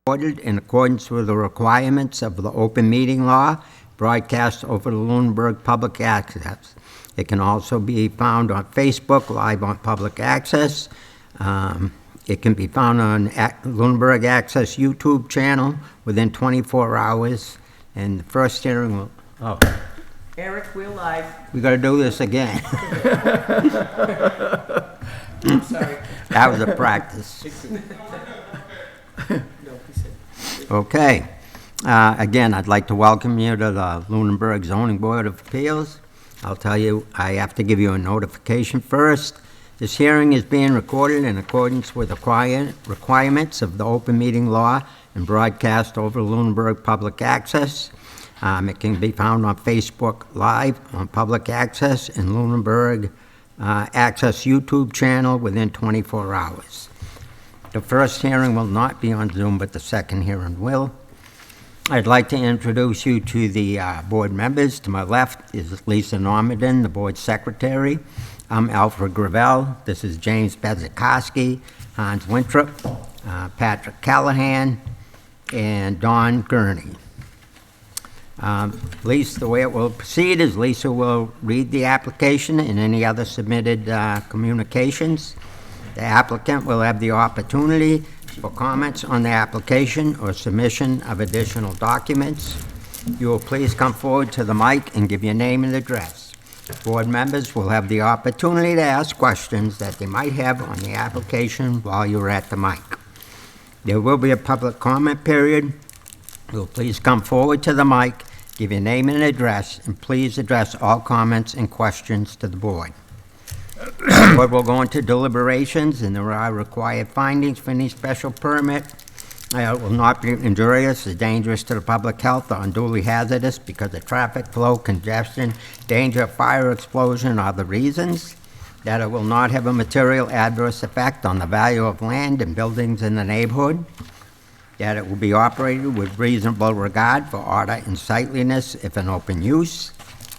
recorded in accordance with the requirements of the open meeting law, broadcast over the Lunenburg Public Access. It can also be found on Facebook, live on public access. It can be found on Lunenburg Access YouTube channel within 24 hours. And the first hearing will, Eric, we're live. we got to do this again. I'm sorry. That was a practice. No, he said. Okay. Again, I'd like to welcome you to the Lunenburg Zoning Board of Appeals. I'll tell you, I have to give you a notification first. This hearing is being recorded in accordance with the requirements of the open meeting law and broadcast over Lunenburg Public Access. It can be found on Facebook Live on public access and Lunenburg Access YouTube channel within 24 hours. The first hearing will not be on Zoom, but the second hearing will. I'd like to introduce you to the board members. To my left is Lisa Normandin, the board secretary. I'm Alfred Gravel. This is James Bezikoski, Hans Winthrop, Patrick Callahan, and Don Gurney. Lisa, the way it will proceed is Lisa will read the application and any other submitted communications. The applicant will have the opportunity for comments on the application or submission of additional documents. You will please come forward to the mic and give your name and address. Board members will have the opportunity to ask questions that they might have on the application while you're at the mic. There will be a public comment period. You'll please come forward to the mic, give your name and address, and please address all comments and questions to the board. The board will go into deliberations, and there are required findings for any special permit. It will not be injurious or dangerous to the public health or unduly hazardous because of traffic flow, congestion, danger of fire explosion are the reasons. That it will not have a material adverse effect on the value of land and buildings in the neighborhood. That it will be operated with reasonable regard for order and sightliness if in open use.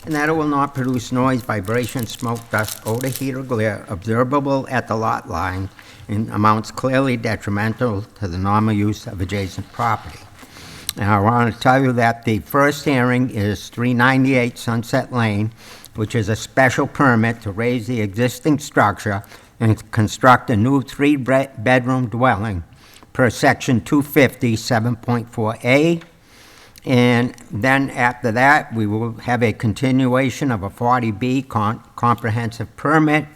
And that it will not produce noise, vibration, smoke, dust, odor, heat, or glare observable at the lot line in amounts clearly detrimental to the normal use of adjacent property. Now, I want to tell you that the first hearing is 398 Sunset Lane, which is a special permit to raise the existing structure and construct a new three-bedroom dwelling per section 250, 7.4A. And then after that, we will have a continuation of a 40B comprehensive permit,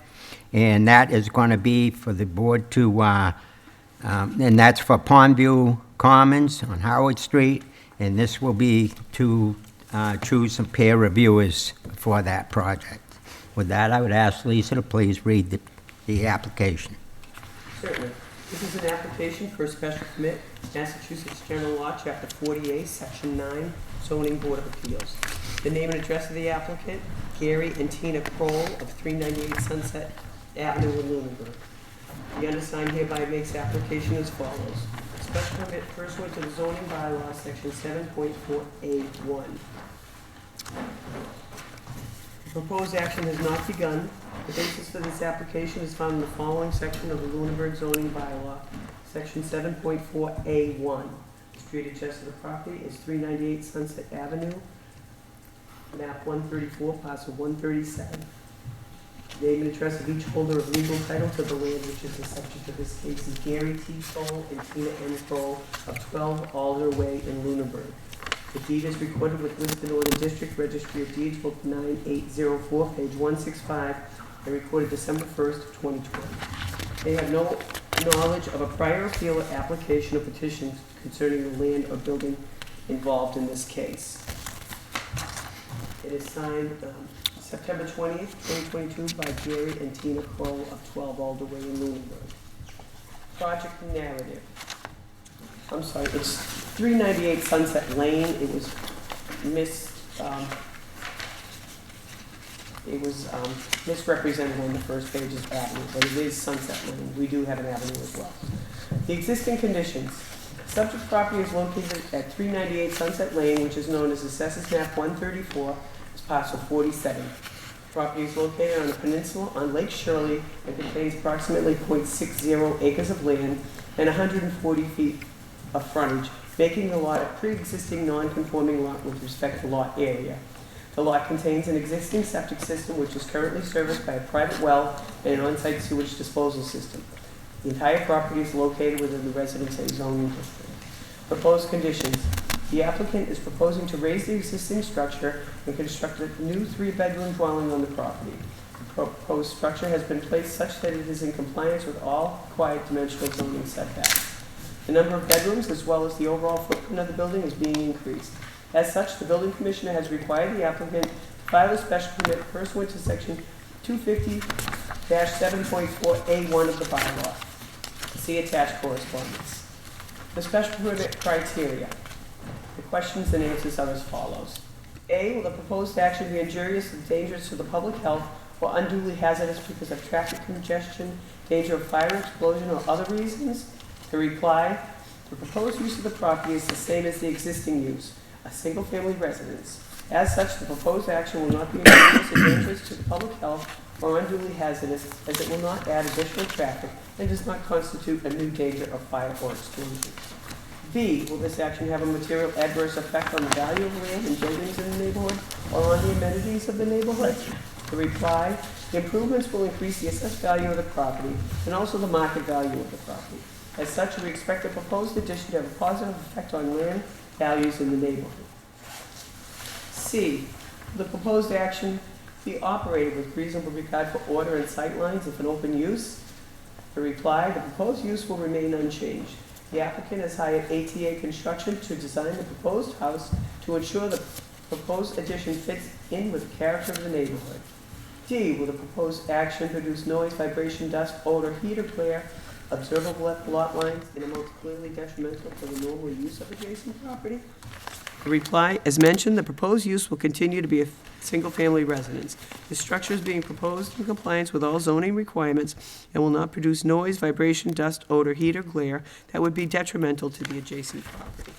and that is going to be for the board to, and that's for Pondview Commons on Howard Street, and this will be to choose some peer reviewers for that project. With that, I would ask Lisa to please read the application. Certainly. This is an application for a special permit, Massachusetts General Law, Chapter 48, Section 9, Zoning Board of Appeals. The name and address of the applicant, Gary and Tina Kroll of 398 Sunset Avenue in Lunenburg. The undersigned hereby makes application as follows. Special permit pursuant to the zoning bylaw, Section 7.4A1. The proposed action has not begun. The basis for this application is found in the following section of the Lunenburg zoning bylaw, Section 7.4A1. The street address of the property is 398 Sunset Avenue, map 134, parcel 137. Name and address of each holder of legal title to the land which is the subject of this case is Gary T. Kroll and Tina N. Kroll of 12 Alder Way in Lunenburg. The deed is recorded with listed order District Registry of Deeds, Book 9804, page 165, and recorded December 1st, 2020. They have no knowledge of a prior appeal or application of petitions concerning the land or building involved in this case. It is signed September 20th, 2022 by Gary and Tina Kroll of 12 Alder Way in Lunenburg. Project narrative. I'm sorry, it's 398 Sunset Lane. It was misrepresented on the first page as Avenue, but it is Sunset Lane. We do have an avenue as well. The existing conditions. Subject property is located at 398 Sunset Lane, which is known as Assessors Map 134, as parcel 47. Property is located on a peninsula on Lake Shirley and contains approximately .60 acres of land and 140 feet of frontage, making the lot a pre-existing non-conforming lot with respect to lot area. The lot contains an existing septic system which is currently serviced by a private well and an on-site sewage disposal system. The entire property is located within the Residence A zoning district. Proposed conditions. The applicant is proposing to raise the existing structure and construct a new 3-bedroom dwelling on the property. The proposed structure has been placed such that it is in compliance with all required dimensional zoning setbacks. The number of bedrooms as well as the overall footprint of the building is being increased. As such, the building commissioner has required the applicant to file a special permit pursuant to section 250-7.4A1 of the bylaw. See attached correspondence. The special permit criteria. The questions and answers are as follows. A, will the proposed action be injurious or dangerous to the public health or unduly hazardous because of traffic congestion, danger of fire explosion, or other reasons? The reply, the proposed use of the property is the same as the existing use, a single-family residence. As such, the proposed action will not be injurious or dangerous to the public health or unduly hazardous, as it will not add additional traffic and does not constitute a new danger of fire or explosion. B, will this action have a material adverse effect on the value of land and buildings in the neighborhood or on the amenities of the neighborhood? The reply, the improvements will increase the assessed value of the property and also the market value of the property. As such, we expect the proposed addition to have a positive effect on land values in the neighborhood. C, will the proposed action be operated with reasonable regard for order and sight lines if an open use? The reply, the proposed use will remain unchanged. The applicant has hired ATA Construction to design the proposed house to ensure the proposed addition fits in with the character of the neighborhood. D, will the proposed action produce noise, vibration, dust, odor, heat, or glare observable at the lot lines in a most clearly detrimental to the normal use of adjacent property? The reply, as mentioned, the proposed use will continue to be a single-family residence. The structure is being proposed in compliance with all zoning requirements and will not produce noise, vibration, dust, odor, heat, or glare that would be detrimental to the adjacent property.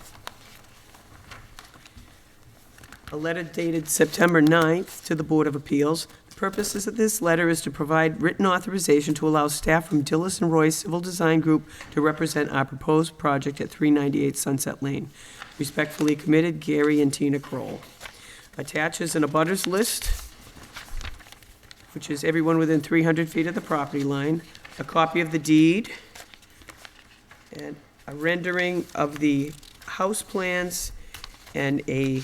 A letter dated September 9th to the Board of Appeals. The purpose of this letter is to provide written authorization to allow staff from Dillis and Roy Civil Design Group to represent our proposed project at 398 Sunset Lane. Respectfully committed, Gary and Tina Kroll. Attaches an abutters list, which is everyone within 300 feet of the property line, a copy of the deed, and a rendering of the house plans, and a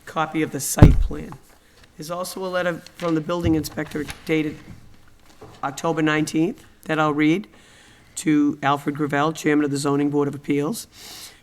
copy of the site plan. There's also a letter from the building inspector dated October 19th that I'll read to Alfred Gravel, Chairman of the Zoning Board of Appeals,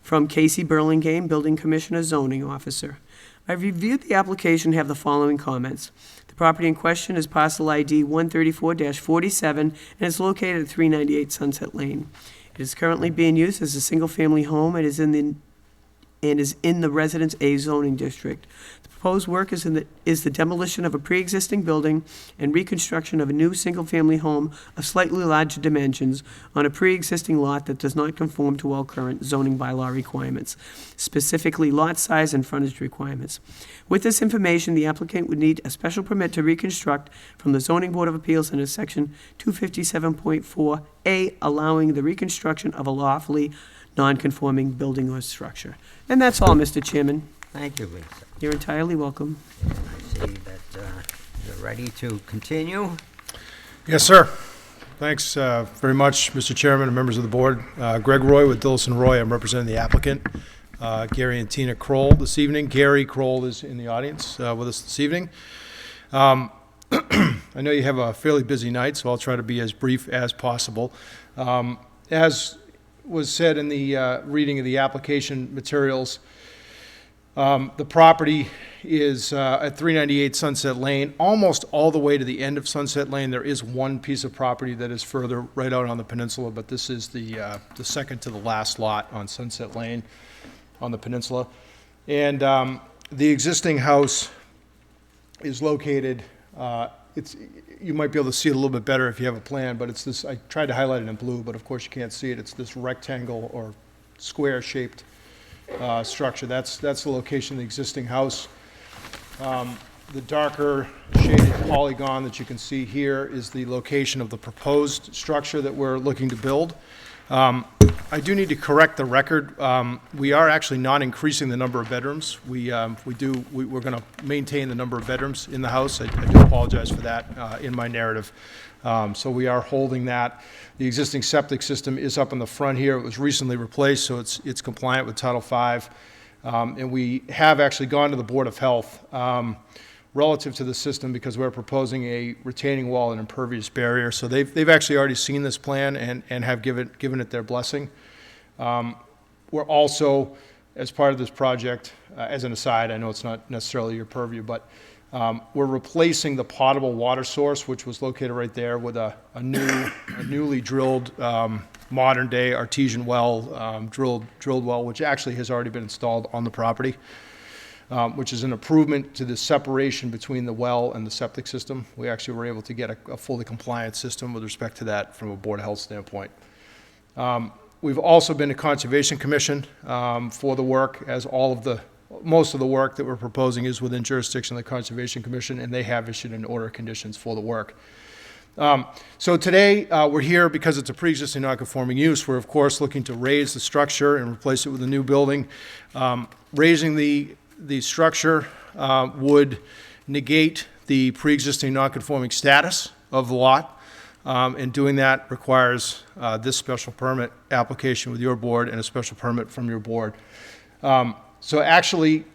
from Casey Burlingame, Building Commissioner, Zoning Officer. I've reviewed the application and have the following comments. The property in question is parcel ID 134-47 and is located at 398 Sunset Lane. It is currently being used as a single-family home and is in the Residence A zoning district. The proposed work is the demolition of a pre-existing building and reconstruction of a new single-family home of slightly larger dimensions on a pre-existing lot that does not conform to all current zoning bylaw requirements, specifically lot size and frontage requirements. With this information, the applicant would need a special permit to reconstruct from the Zoning Board of Appeals under Section 257.4A, allowing the reconstruction of a lawfully non-conforming building or structure. And that's all, Mr. Chairman. Thank you, Lisa. You're entirely welcome. I see that you're ready to continue. Yes, sir. Thanks very much, Mr. Chairman and members of the board. Greg Roy with Dillis and Roy. I'm representing the applicant, Gary and Tina Kroll, this evening. Gary Kroll is in the audience with us this evening. I know you have a fairly busy night, so I'll try to be as brief as possible. As was said in the reading of the application materials, the property is at 398 Sunset Lane, almost all the way to the end of Sunset Lane. There is one piece of property that is further right out on the peninsula, but this is the second to the last lot on Sunset Lane on the peninsula. And the existing house is located, you might be able to see it a little bit better if you have a plan, but it's this, I tried to highlight it in blue, but of course you can't see it. It's this rectangle or square-shaped structure. That's the location of the existing house. The darker shaded polygon that you can see here is the location of the proposed structure that we're looking to build. I do need to correct the record. We are actually not increasing the number of bedrooms. We're going to maintain the number of bedrooms in the house. I do apologize for that in my narrative. So we are holding that. The existing septic system is up in the front here. It was recently replaced, so it's compliant with Title V. And we have actually gone to the Board of Health relative to the system because we're proposing a retaining wall and impervious barrier. So they've actually already seen this plan and have given it their blessing. We're also, as part of this project, as an aside, I know it's not necessarily your purview, but we're replacing the potable water source, which was located right there, with a newly drilled modern-day artesian well, drilled well, which actually has already been installed on the property. Which is an improvement to the separation between the well and the septic system. We actually were able to get a fully compliant system with respect to that from a Board of Health standpoint. We've also been to Conservation Commission for the work, as most of the work that we're proposing is within jurisdiction of the Conservation Commission, and they have issued an order of conditions for the work. So today, we're here because it's a pre-existing non-conforming use. We're, of course, looking to raise the structure and replace it with a new building. Raising the structure would negate the pre-existing non-conforming status of the lot, and doing that requires this special permit application with your board and a special permit from your board. So actually,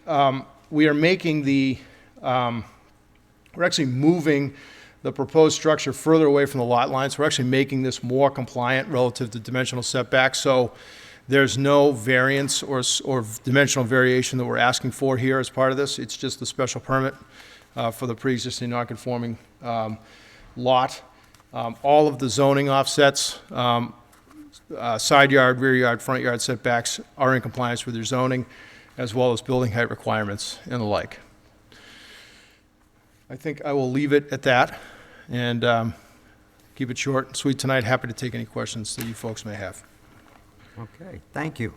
we are making we're actually moving the proposed structure further away from the lot lines. We're actually making this more compliant relative to dimensional setbacks. So there's no variance or dimensional variation that we're asking for here as part of this. It's just the special permit for the pre-existing non-conforming lot. All of the zoning offsets, side yard, rear yard, front yard setbacks are in compliance with your zoning, as well as building height requirements and the like. I think I will leave it at that and keep it short and sweet tonight. Happy to take any questions that you folks may have. Okay, thank you.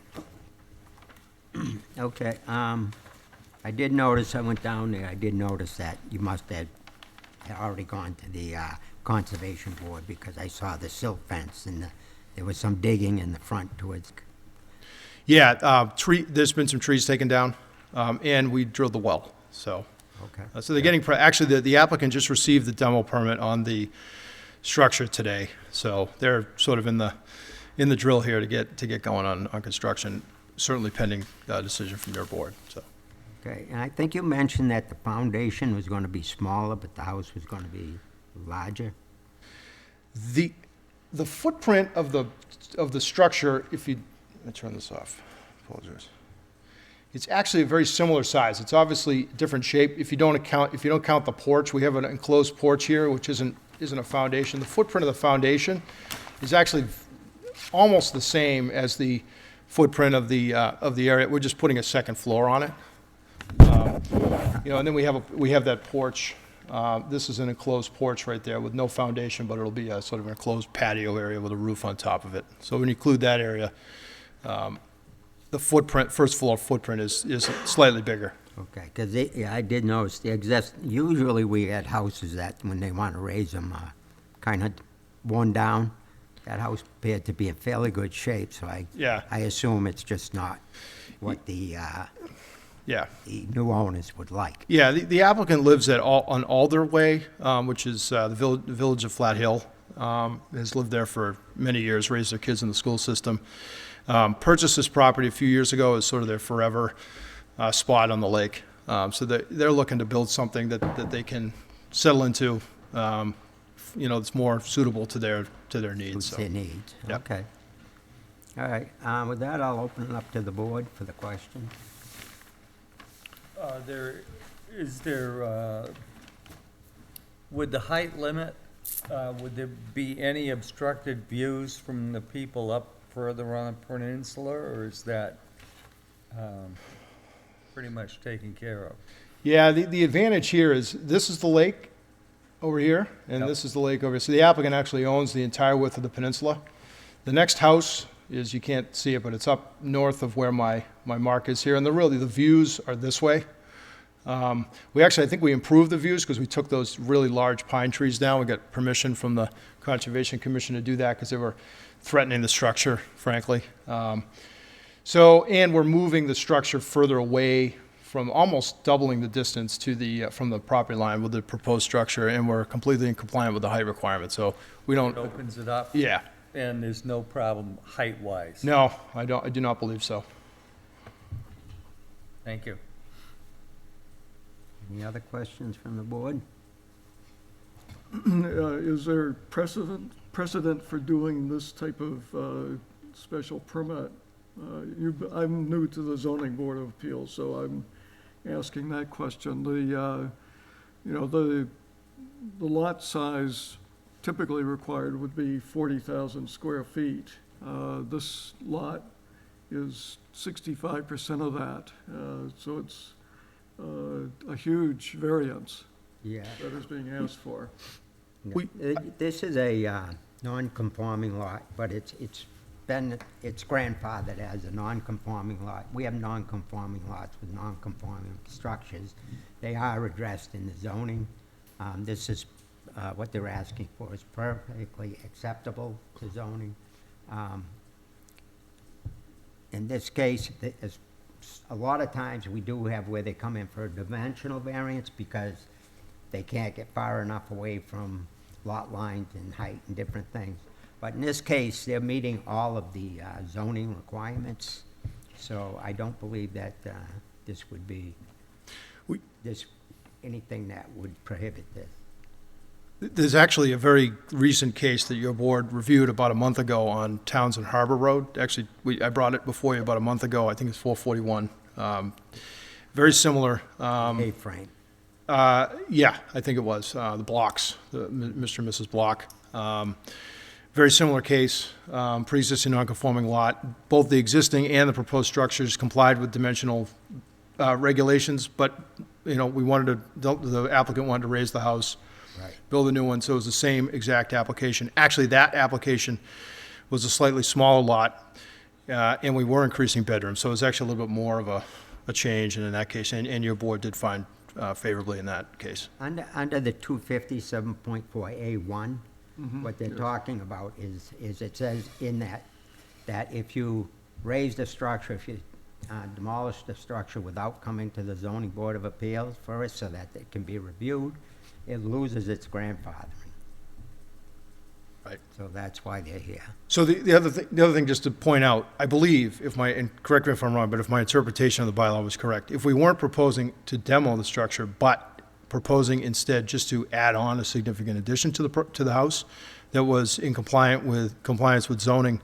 Okay, I did notice, I went down there, I did notice that you must have had already gone to the Conservation Board because I saw the silt fence and there was some digging in the front towards, Yeah, there's been some trees taken down, and we drilled the well, so. okay. So they're getting, actually, the applicant just received the demo permit on the structure today, so they're sort of in the drill here to get going on construction, certainly pending decision from your board, so. Okay, and I think you mentioned that the foundation was going to be smaller, but the house was going to be larger? The footprint of the structure, let me turn this off, apologize. It's actually a very similar size. It's obviously different shape. If you don't count the porch, we have an enclosed porch here, which isn't a foundation. The footprint of the foundation is actually almost the same as the footprint of the area. We're just putting a second floor on it. And then we have that porch. This is an enclosed porch right there with no foundation, but it'll be a sort of an enclosed patio area with a roof on top of it. So when you include that area, the first floor footprint is slightly bigger. Okay, because I did notice usually we had houses that when they want to raise them, kind of worn down. That house appeared to be in fairly good shape, so I assume it's just not what the new owners would like. Yeah, the applicant lives on Alder Way, which is the village of Flat Hill. Has lived there for many years, raised their kids in the school system. Purchased this property a few years ago as sort of their forever spot on the lake. So they're looking to build something that they can settle into, that's more suitable to their needs. Suits their needs, Yep. okay. All right, with that, I'll open it up to the board for the question. Would the height limit, would there be any obstructed views from the people up further on the peninsula, or is that pretty much taken care of? Yeah, the advantage here is this is the lake over here, and Yep. this is the lake over here. So the applicant actually owns the entire width of the peninsula. The next house is, you can't see it, but it's up north of where my mark is here, and really the views are this way. We actually, I think we improved the views because we took those really large pine trees down. We got permission from the Conservation Commission to do that because they were threatening the structure, frankly. And we're moving the structure further away from almost doubling the distance to the, from the property line with the proposed structure, and we're completely in compliant with the height requirement, so we don't, It opens it up? yeah. And there's no problem height-wise? No, I do not believe so. Thank you. Any other questions from the board? Is there precedent for doing this type of special permit? I'm new to the zoning board of appeals, so I'm asking that question. The lot size typically required would be 40,000 square feet. This lot is 65% of that, so it's a huge variance Yeah. that is being asked for. This is a non-conforming lot, but it's grandfathered as a non-conforming lot. We have non-conforming lots with non-conforming structures. They are addressed in the zoning. This is, what they're asking for is perfectly acceptable to zoning. In this case, a lot of times we do have where they come in for a dimensional variance because they can't get far enough away from lot lines and height and different things. But in this case, they're meeting all of the zoning requirements, so I don't believe that this would be, anything that would prohibit this. There's actually a very recent case that your board reviewed about a month ago on Townsend Harbor Road. Actually, I brought it before you about a month ago. I think it's 441. Very similar. A-frame. Yeah, I think it was, the Blocks, Mr. and Mrs. Block. Very similar case, pre-existing non-conforming lot. Both the existing and the proposed structures complied with dimensional regulations, but, we wanted the applicant wanted to raise the house, Right. build a new one, so it was the same exact application. Actually, that application was a slightly smaller lot, and we were increasing bedrooms, so it was actually a little bit more of a change, and in that case, and your board did find favorably in that case. Under the 257.4A1, what they're talking about is it says in that if you raise the structure, if you demolish the structure without coming to the zoning board of appeals for it so that it can be reviewed, it loses its grandfathering. Right. So that's why they're here. So the other thing, just to point out, I believe, and correct me if I'm wrong, but if my interpretation of the bylaw was correct, if we weren't proposing to demo the structure, but proposing instead just to add on a significant addition to the house that was in compliance with zoning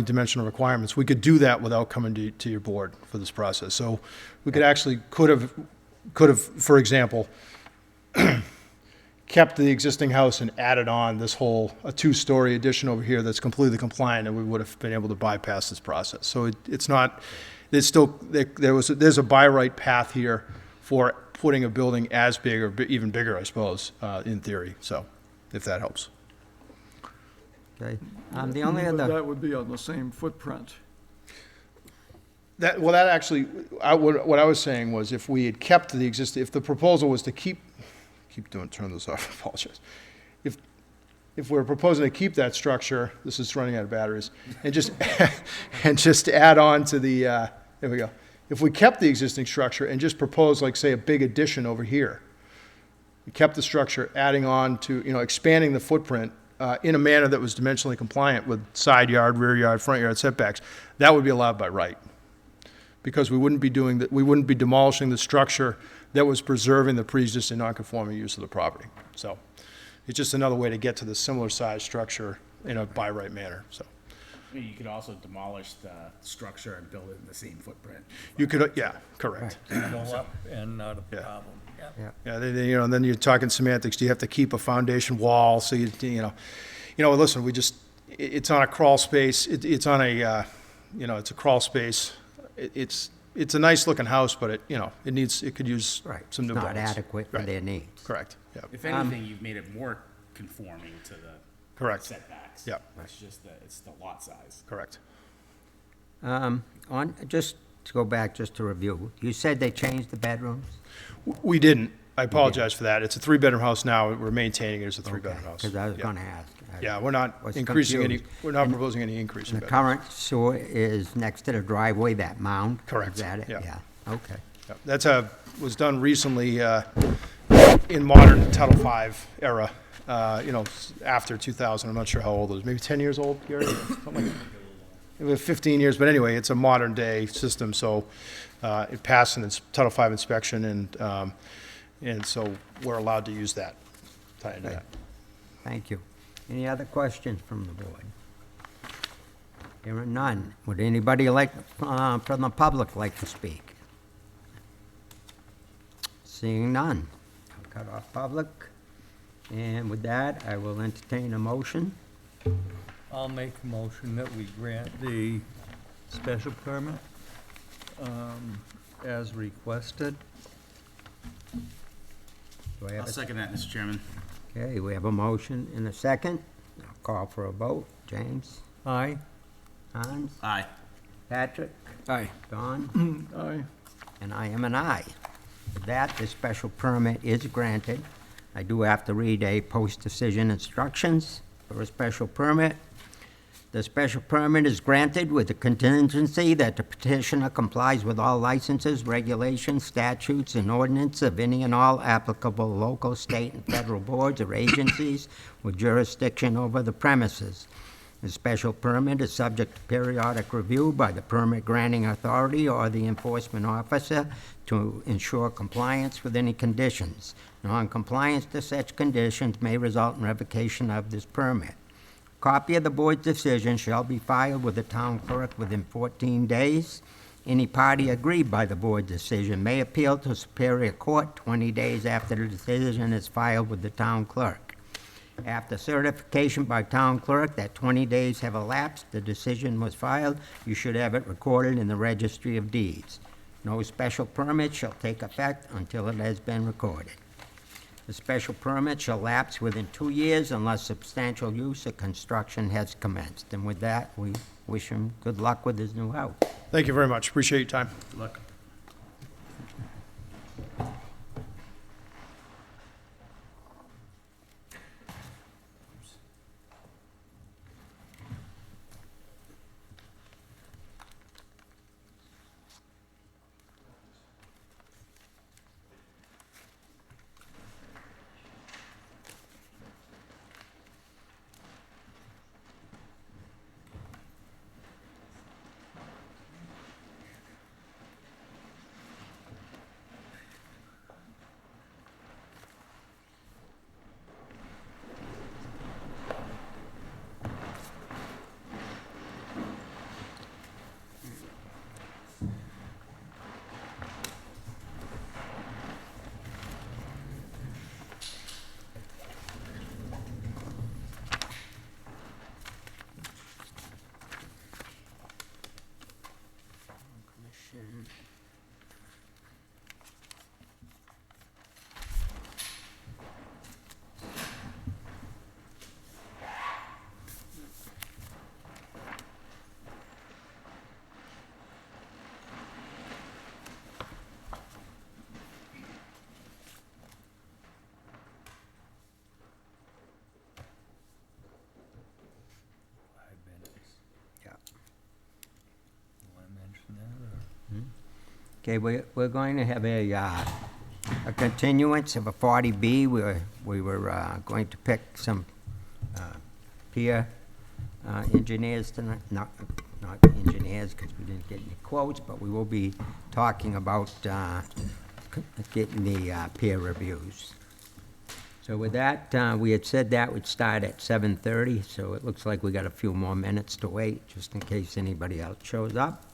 dimensional requirements, we could do that without coming to your board for this process. So we could could have, for example, kept the existing house and added on this a 2-story addition over here that's completely compliant, and we would have been able to bypass this process. So there's a by right path here for putting a building as big or even bigger, I suppose, in theory, so, if that helps. Okay. The only But other, that would be on the same footprint. That actually, what I was saying was if we had kept the existing, if the proposal was to turn this off, I apologize. If we're proposing to keep that structure, this is running out of batteries, and just add on to the, there we go. If we kept the existing structure and just proposed, like, say, a big addition over here, we kept the structure, adding on to, expanding the footprint in a manner that was dimensionally compliant with side yard, rear yard, front yard setbacks, that would be allowed by right. Because we wouldn't be demolishing the structure that was preserving the pre-existing non-conforming use of the property. So it's just another way to get to the similar size structure in a by right manner, so. You could also demolish the structure and build it in the same footprint. You could, yeah, correct. Go up and not a Yeah. problem. Yeah. yeah. Yeah, and then you're talking semantics. Do you have to keep a foundation wall? So listen, it's on a crawl space. It's on a, it's a crawl space. It's a nice looking house, but it could use Right. some new It's bones. not adequate for Right. their needs. Correct. Yeah. If anything, you've made it more conforming to the Correct. setbacks. Yeah. It's just it's the lot size. Correct. Just let's go back just to review. You said they changed the bedrooms? We didn't. I apologize for that. It's a three-bedroom house now. We're maintaining it as a three-bedroom house. Because I was Yeah. going to ask. Yeah, we're not was increasing any, confused. we're not proposing any increase in And the bedrooms. current sewer is next to the driveway, that mound? Correct, Is that it? yeah. Okay. Yeah, that's was done recently in modern Title V era, after 2000. I'm not sure how old it is. Maybe 10 years old, Gary? Something like that. It was 15 years, but anyway, it's a modern-day system, so it passed an Title V inspection, and so we're allowed to use that, tie into that. Thank you. Any other questions from the board? Hearing none. Would anybody like, from the public like to speak? Seeing none. I'll cut off public. And with that, I will entertain a motion. I'll make a motion that we grant the special permit as requested. Do I have I'll a second that, Mr. Chairman. Okay, we have a motion and a second. I'll call for a vote. James? Aye. Hans? Aye. Patrick? Aye. Don? Aye. And I am an aye. With that, this special permit is granted. I do have to read a post-decision instructions for a special permit. The special permit is granted with the contingency that the petitioner complies with all licenses, regulations, statutes, and ordinance of any and all applicable local, state, and federal boards or agencies with jurisdiction over the premises. The special permit is subject to periodic review by the permit granting authority or the enforcement officer to ensure compliance with any conditions. Non-compliance to such conditions may result in revocation of this permit. Copy of the board's decision shall be filed with the town clerk within 14 days. Any party aggrieved by the board's decision may appeal to Superior Court 20 days after the decision is filed with the town clerk. After certification by town clerk that 20 days have elapsed, the decision was filed, you should have it recorded in the Registry of Deeds. No special permit shall take effect until it has been recorded. The special permit shall lapse within 2 years unless substantial use or construction has commenced. And with that, we wish him good luck with his new house. Thank you very much. Appreciate your time. Good luck. Yeah. Want to mention that, or? Okay, we're going to have a continuance of a 40B. We were going to pick some peer engineers tonight, not engineers, because we didn't get any quotes, but we will be talking about getting the peer reviews. So with that, we had said that would start at 7:30, so it looks like we got a few more minutes to wait, just in case anybody else shows up.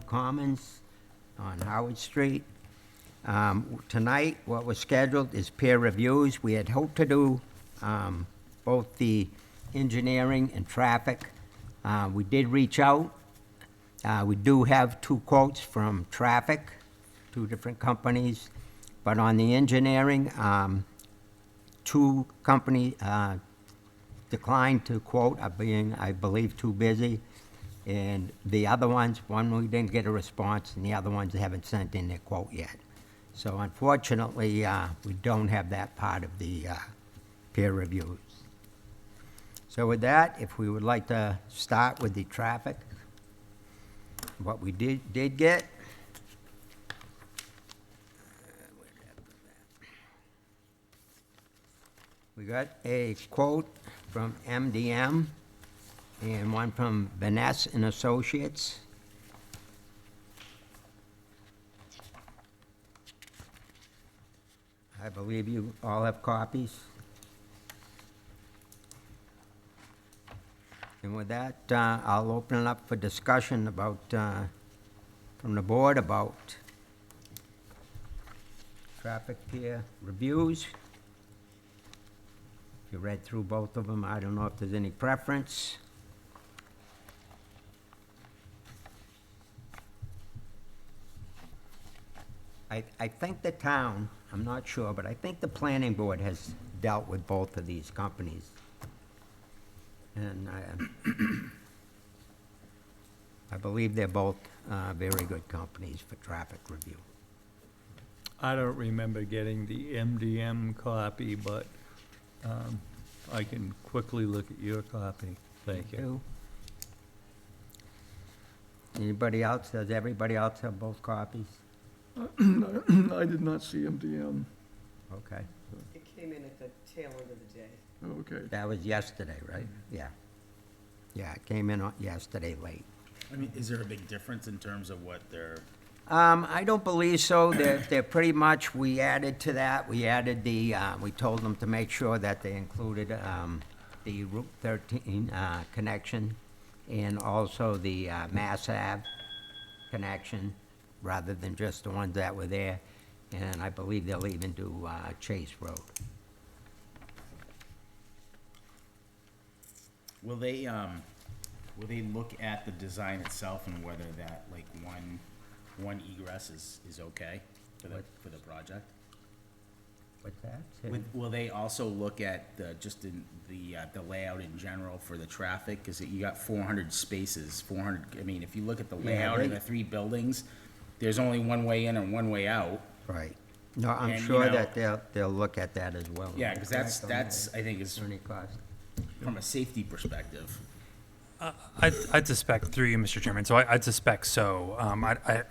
Commons on Howard Street. Tonight, what was scheduled is peer reviews. We had hoped to do both the engineering and traffic. We did reach out. We do have 2 quotes from traffic, 2 different companies. But on the engineering, 2 companies declined to quote, being, I believe, too busy. And the other ones, one we didn't get a response, and the other ones haven't sent in their quote yet. So unfortunately, we don't have that part of the peer reviews. So with that, if we would like to start with the traffic, what we did get. We got a quote from MDM and one from Vaness and Associates. I believe you all have copies. And with that, I'll open it up for discussion about, from the board about traffic peer reviews. If you read through both of them, I don't know if there's any preference. I think the town, I'm not sure, but I think the planning board has dealt with both of these companies. And I believe they're both very good companies for traffic review. I don't remember getting the MDM copy, but I can quickly look at your copy. Thank you. Anybody else? Does everybody else have both copies? I did not see MDM. Okay. It came in at the tail end of the day. Okay. That was yesterday, right? Yeah. Yeah, it came in yesterday late. I mean, is there a big difference in terms of what they're, I don't believe so. They're pretty much, we added to that, we added the, we told them to make sure that they included the Route 13 connection and also the Mass Ave connection, rather than just the ones that were there. And I believe they'll even do Chase Road. will they look at the design itself and whether that, like, one egress is okay for the project? What's that? Will they also look at the layout in general for the traffic? Because you got 400 spaces, 400, I mean, if you look at the layout of the 3 buildings, there's only one way in and one way out. Right. No, I'm And, you sure know- that they'll look at that as well. Yeah, because that's, I think, is Attorney cost. from a safety perspective. I'd suspect, through you, Mr. Chairman, so I'd suspect so.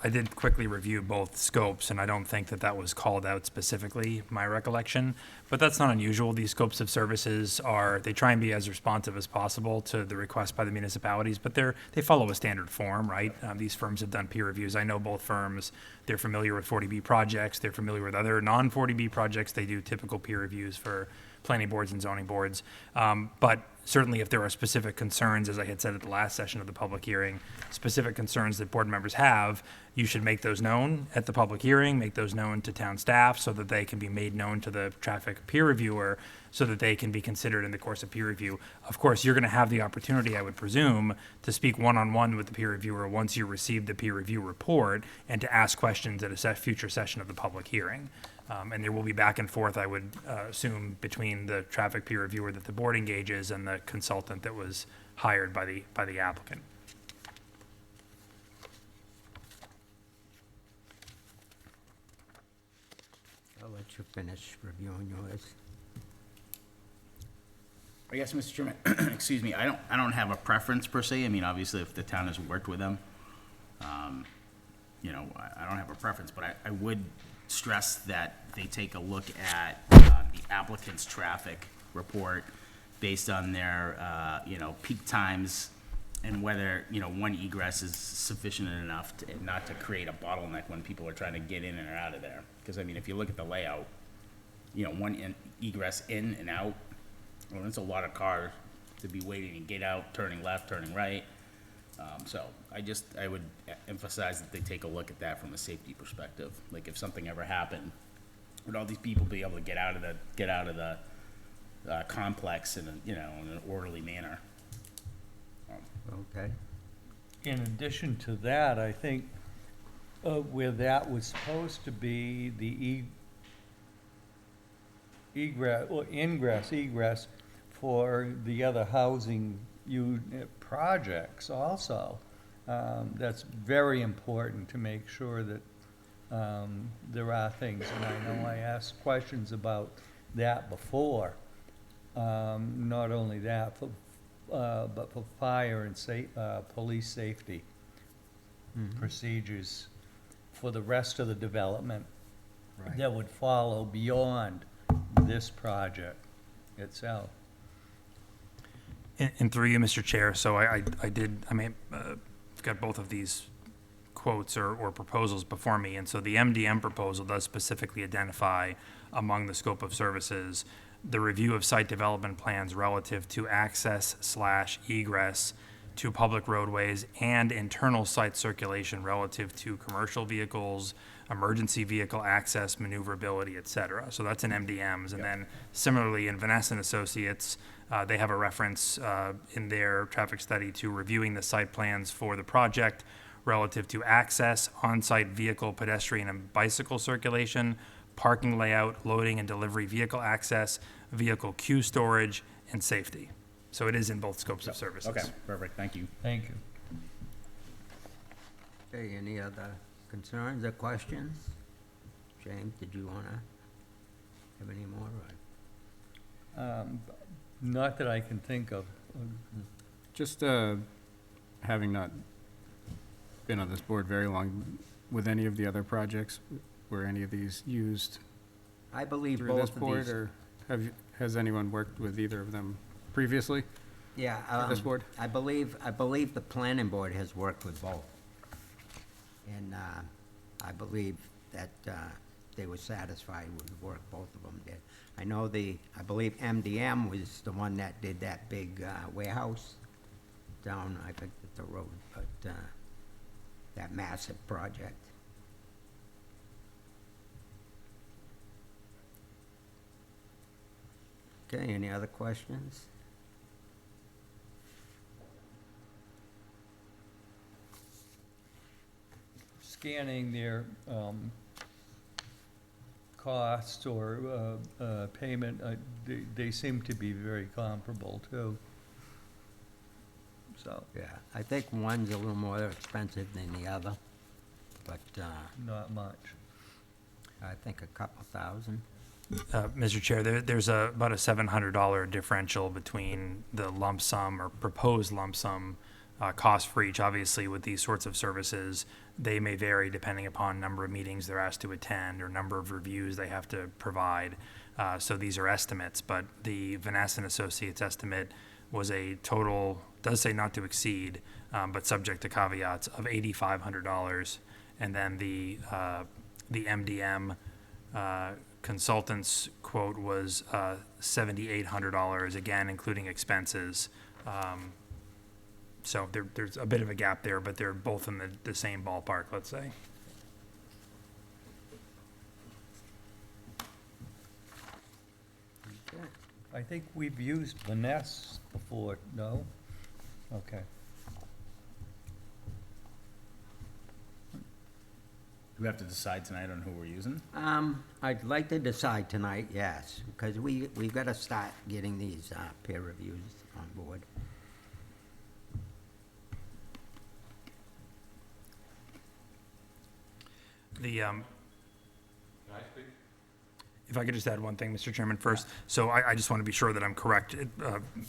I did quickly review both scopes, and I don't think that was called out specifically, my recollection. But that's not unusual. These scopes of services they try and be as responsive as possible to the request by the municipalities, but they follow a standard form, right? These firms have done peer reviews. I know both firms. They're familiar with 40B projects. They're familiar with other non-40B projects. They do typical peer reviews for planning boards and zoning boards. But certainly if there are specific concerns, as I had said at the last session of the public hearing, specific concerns that board members have, you should make those known at the public hearing, make those known to town staff so that they can be made known to the traffic peer reviewer so that they can be considered in the course of peer review. Of course, you're going to have the opportunity, I would presume, to speak one-on-one with the peer reviewer once you receive the peer review report and to ask questions at a future session of the public hearing. And there will be back and forth, I would assume, between the traffic peer reviewer that the board engages and the consultant that was hired by the applicant. I'll let you finish reviewing yours. I guess, Mr. Chairman, excuse me, I don't have a preference per se. I mean, obviously, if the town has worked with them, I don't have a preference, but I would stress that they take a look at the applicant's traffic report based on their, peak times and whether, one egress is sufficient enough not to create a bottleneck when people are trying to get in and out of there. Because, I mean, if you look at the layout, one egress in and out, well, that's a lot of cars to be waiting to get out, turning left, turning right. So I would emphasize that they take a look at that from a safety perspective. Like if something ever happened, would all these people be able to get out of the complex in in an orderly manner? Okay. In addition to that, I think where that was supposed to be the egress for the other housing unit projects also. That's very important to make sure that there are things, and I know I asked questions about that before. Not only that, but for fire and police safety procedures for the rest of the development Right. that would follow beyond this project itself. And through you, Mr. Chair, so I got both of these quotes or proposals before me, and so the MDM proposal does specifically identify among the scope of services the review of site development plans relative to access/egress to public roadways and internal site circulation relative to commercial vehicles, emergency vehicle access, maneuverability, et cetera. So that's in MDMs. And then similarly in Vanessa and Associates, they have a reference in their traffic study to reviewing the site plans for the project relative to access, on-site vehicle, pedestrian, and bicycle circulation, parking layout, loading and delivery vehicle access, vehicle queue storage, and safety. So it is in both scopes of services. Okay, perfect, thank you. Thank you. Okay, any other concerns or questions? James, did you want to have any more? Or- Not that I can think of. Just having not been on this board very long, with any of the other projects, were any of these used I believe through this both of board, these. or has anyone worked with either of them previously Yeah. for this board? I believe the planning board has worked with both. And I believe that they were satisfied with the work both of them did. I believe MDM was the one that did that big warehouse down, I think, at the road, but that massive project. Okay, any other questions? Scanning their costs or payment, they seem to be very comparable too. So, Yeah, I think one's a little more expensive than the other, but not much. I think a couple thousand. Mr. Chair, there's about a $700 differential between the lump sum or proposed lump sum cost for each. Obviously, with these sorts of services, they may vary depending upon number of meetings they're asked to attend or number of reviews they have to provide. So these are estimates, but the Vanessa and Associates estimate was a total, does say not to exceed, but subject to caveats, of $8,500. And then the MDM consultant's quote was $7,800, again, including expenses. So there's a bit of a gap there, but they're both in the same ballpark, let's say. I think we've used Vanessa before, no? Okay. Do we have to decide tonight on who we're using? I'd like to decide tonight, yes, because we've got to start getting these peer reviews on board. If I could just add one thing, Mr. Chairman, first. So I just want to be sure that I'm correct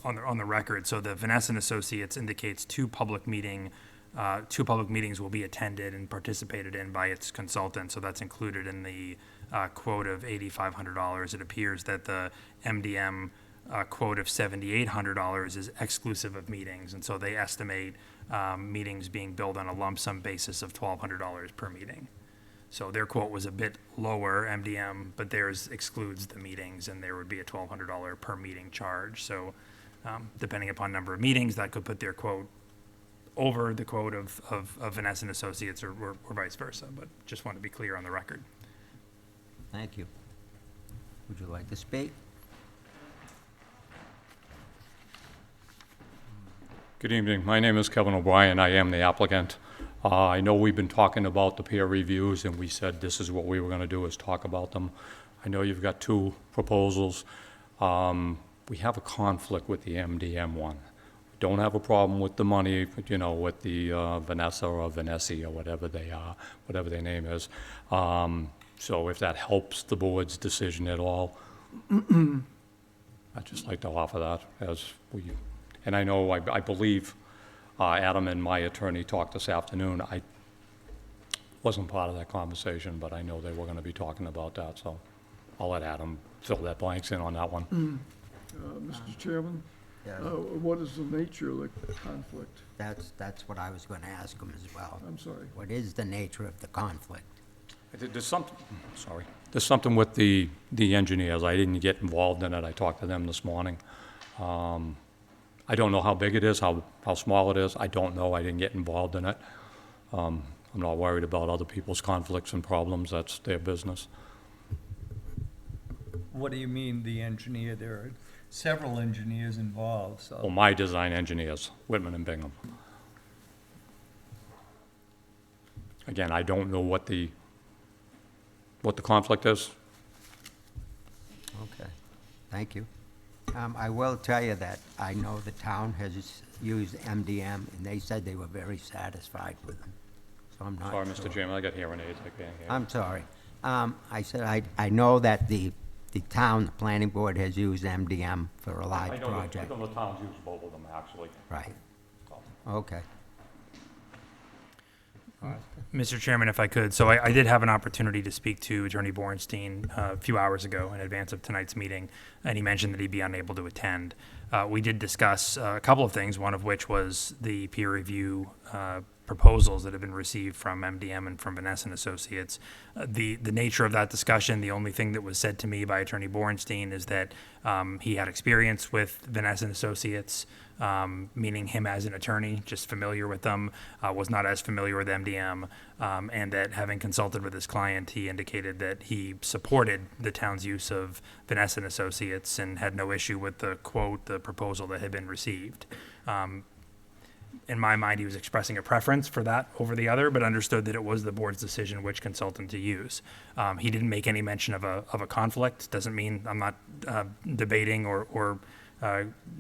on the record. So the Vanessa and Associates indicates two public meetings will be attended and participated in by its consultant. So that's included in the quote of $8,500. It appears that the MDM quote of $7,800 is exclusive of meetings. And so they estimate meetings being billed on a lump sum basis of $1,200 per meeting. So their quote was a bit lower, MDM, but theirs excludes the meetings, and there would be a $1,200 per meeting charge. So depending upon number of meetings, that could put their quote over the quote of Vanessa and Associates or vice versa, but just want to be clear on the record. Thank you. Would you like to speak? Good evening. My name is Kevin O'Brien. I am the applicant. I know we've been talking about the peer reviews, and we said this is what we were going to do, is talk about them. I know you've got two proposals. We have a conflict with the MDM one. We don't have a problem with the money, you know, with the Vanessa or Vanessi or whatever they are, whatever their name is. So if that helps the board's decision at all, I'd just like to offer that as we, and I know, I believe Adam and my attorney talked this afternoon. I wasn't part of that conversation, but I know they were going to be talking about that, so I'll let Adam fill that blanks in on that one. Mr. Chairman, Yeah. what is the nature of the conflict? That's what I was going to ask him as well. I'm sorry. What is the nature of the conflict? There's something, sorry, there's something with the engineers. I didn't get involved in it. I talked to them this morning. I don't know how big it is, how small it is. I don't know. I didn't get involved in it. I'm not worried about other people's conflicts and problems. That's their business. What do you mean, the engineer? There are several engineers involved, so. Well, my design engineers, Whitman and Bingham. Again, I don't know what the conflict is. Okay, thank you. I will tell you that I know the town has used MDM, and they said they were very satisfied with them, so I'm not Sorry, sure. Mr. Chairman, I got hearing aids. I can't hear. I'm sorry. I said I know that the town, the planning board has used MDM for a large project. I know the towns use both of them, actually. Right, okay. Mr. Chairman, if I could, so I did have an opportunity to speak to Attorney Borenstein a few hours ago in advance of tonight's meeting, and he mentioned that he'd be unable to attend. We did discuss a couple of things, one of which was the peer review proposals that have been received from MDM and from Vanessa and Associates. The nature of that discussion, the only thing that was said to me by Attorney Borenstein is that he had experience with Vanessa and Associates, meaning him as an attorney, just familiar with them, was not as familiar with MDM, and that having consulted with his client, he indicated that he supported the town's use of Vanessa and Associates and had no issue with the quote, the proposal that had been received. In my mind, he was expressing a preference for that over the other, but understood that it was the board's decision which consultant to use. He didn't make any mention of a conflict. Doesn't mean I'm not debating or